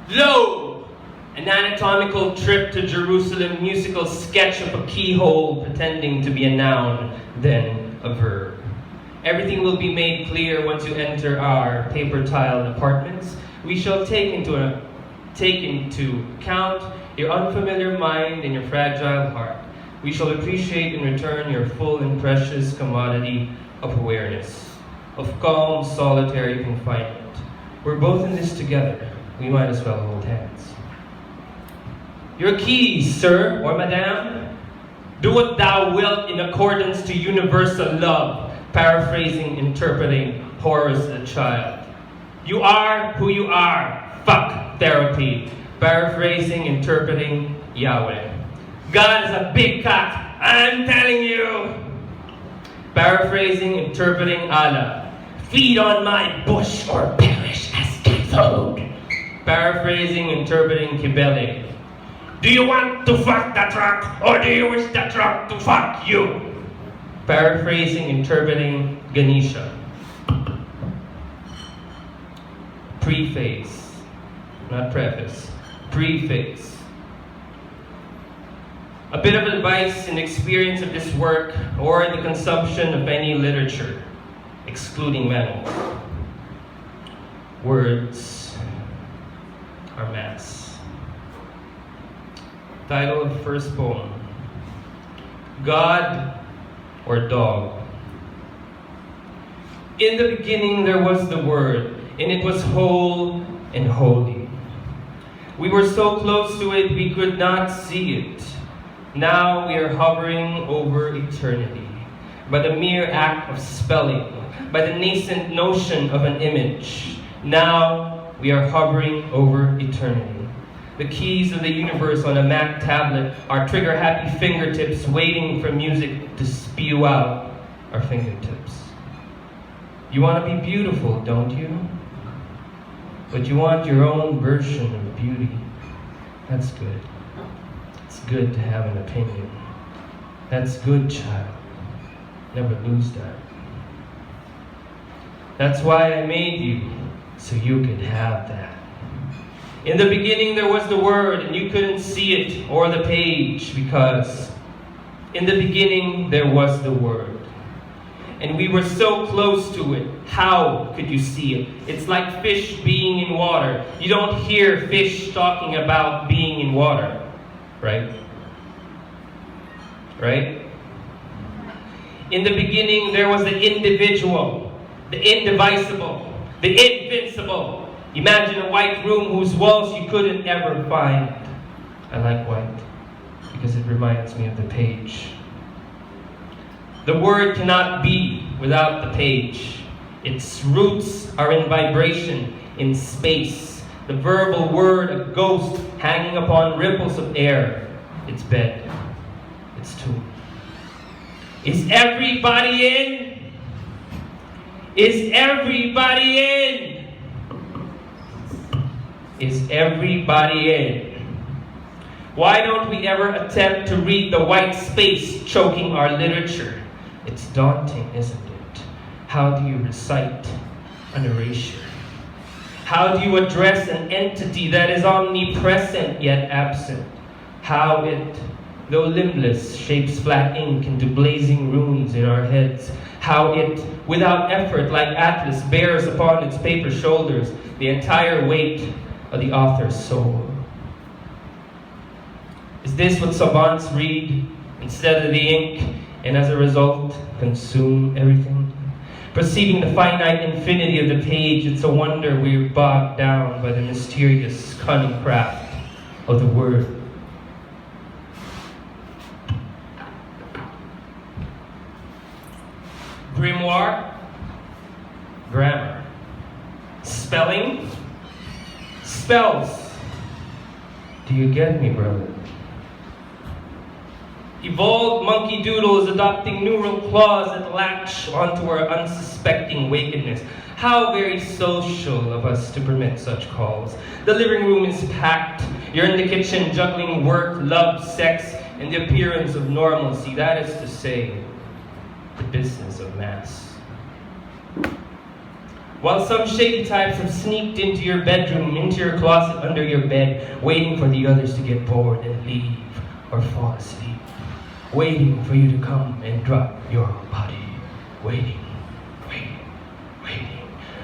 Lo! An anatomical trip to Jerusalem, musical sketch of a keyhole pretending to be a noun, then a verb. Everything will be made clear once you enter our paper-tiled apartments. We shall take into account your unfamiliar mind and your fragile heart. We shall appreciate in return your full and precious commodity of awareness, of calm, solitary confinement. We're both in this together. We might as well hold hands. Your keys, sir or madame. Do what thou wilt in accordance to universal love. Paraphrasing, interpreting Horace the child. You are who you are. Fuck therapy. Paraphrasing, interpreting Yahweh. God is a big cock. I'm telling you. Paraphrasing, interpreting Allah. Feed on my bush or perish as cat food. Paraphrasing, interpreting Kibele. Do you want to fuck the truck or do you wish the truck to fuck you? Paraphrasing, interpreting Ganesha. Preface, not preface. Preface. A bit of advice and experience of this work or the consumption of any literature, excluding manuals. Words are mass. Title of first poem. God or dog. In the beginning there was the Word, and it was whole and holy. We were so close to it we could not see it. Now we are hovering over eternity by the mere act of spelling, by the nascent notion of an image. Now we are hovering over eternity. The keys of the universe on a Mac tablet are trigger-happy fingertips waiting for music to spew out our fingertips. You want to be beautiful, don't you? But you want your own version of beauty. That's good. It's good to have an opinion. That's good, child. Never lose that. That's why I made you, so you could have that. In the beginning there was the Word, and you couldn't see it or the page because in the beginning there was the Word. And we were so close to it. How could you see it? It's like fish being in water. You don't hear fish talking about being in water, right? Right? In the beginning there was the individual, the indivisible, the invincible. Imagine a white room whose walls you couldn't ever find. I like white because it reminds me of the page. The Word cannot be without the page. Its roots are in vibration, in space. The verbal word, a ghost hanging upon ripples of air. Its bed, its tomb. Is everybody in? Is everybody in? Is everybody in? Why don't we ever attempt to read the white space choking our literature? It's daunting, isn't it? How do you recite an erasure? How do you address an entity that is omnipresent yet absent? How it, though limbless, shapes flat ink into blazing runes in our heads. How it, without effort, like Atlas, bears upon its paper shoulders the entire weight of the author's soul. Is this what savants read instead of the ink, and as a result, consume everything? Perceiving the finite infinity of the page, it's a wonder we're bogged down by the mysterious, cunning craft of the word. Grimoire, grammar, spelling, spells. Do you get me, brother? Evolved monkey doodle is adopting neural claws that latch onto our unsuspecting wickedness. How very social of us to permit such calls. The living room is packed. You're in the kitchen juggling work, love, sex, and the appearance of normalcy. That is to say, the business of mass. while some shady types have sneaked into your bedroom, into your closet, under your bed, waiting for the others to get bored and leave or fall asleep, waiting for you to come and drop your body, waiting.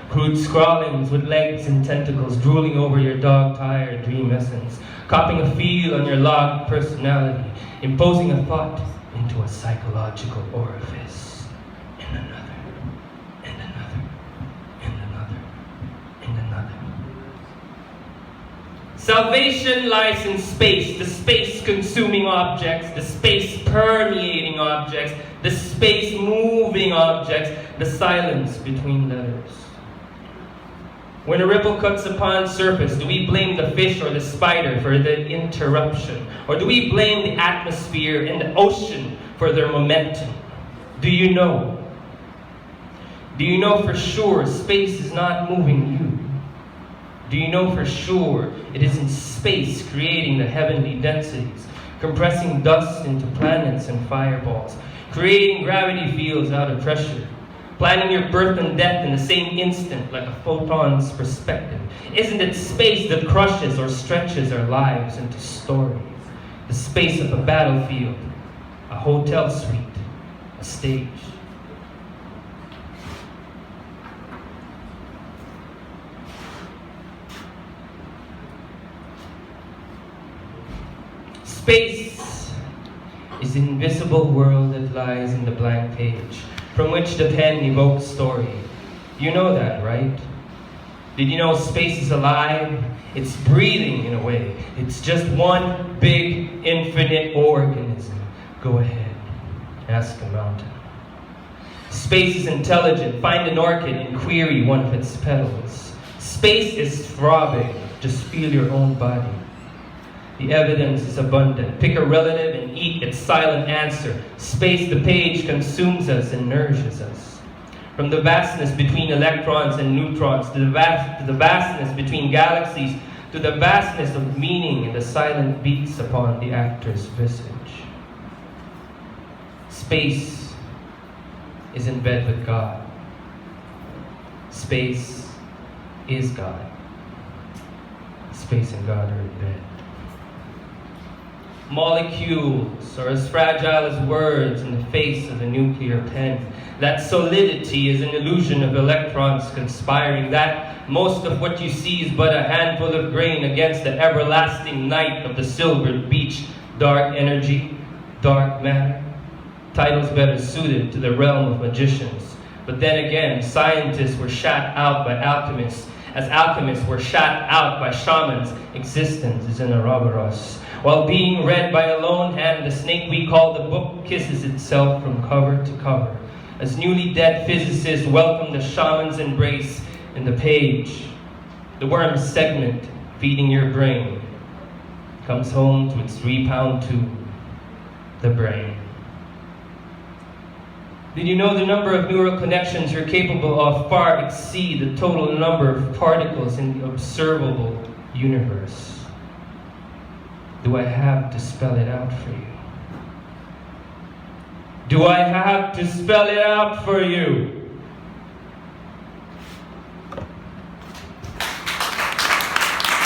Crude scrawlings with legs and tentacles drooling over your dog-tired dream essence, copying a feel on your logged personality, imposing a thought into a psychological orifice, and another, and another, and another, and another. Salvation lies in space, the space-consuming objects, the space-permeating objects, the space-moving objects, the silence between letters. When a ripple cuts upon surface, do we blame the fish or the spider for the interruption? Or do we blame the atmosphere and the ocean for their momentum? Do you know? Do you know for sure space is not moving you? Do you know for sure it is in space creating the heavenly densities, compressing dust into planets and fireballs, creating gravity fields out of pressure, planning your birth and death in the same instant like a photon's perspective? Isn't it space that crushes or stretches our lives into stories? The space of a battlefield, a hotel suite, a stage. Space is the invisible world that lies in the blank page, from which the pen evokes story. You know that, right? Did you know space is alive? It's breathing in a way. It's just one big, infinite organism. Go ahead, ask a mountain. Space is intelligent. Find an orchid and query one of its petals. Space is throbbing. Just feel your own body. The evidence is abundant. Pick a relative and eat its silent answer. Space, the page, consumes us and nourishes us. From the vastness between electrons and neutrons, to the vastness between galaxies, to the vastness of meaning in the silent beats upon the actor's visage. Space is in bed with God. Space is God. Space and God are in bed. Molecules are as fragile as words in the face of a nuclear pen. That solidity is an illusion of electrons conspiring. That most of what you see is but a handful of grain against the everlasting night of the silvered beach. Dark energy, dark matter. Titles better suited to the realm of magicians. But then again, scientists were shot out by alchemists, as alchemists were shot out by shamans. Existence is an Ouroboros. While being read by a lone hand, the snake we call the book kisses itself from cover to cover. As newly dead physicists welcome the shaman's embrace in the page, the worm's segment feeding your brain comes home to its 3-pound tube, the brain. Did you know the number of neural connections you're capable of far exceed the total number of particles in the observable universe? Do I have to spell it out for you? Do I have to spell it out for you?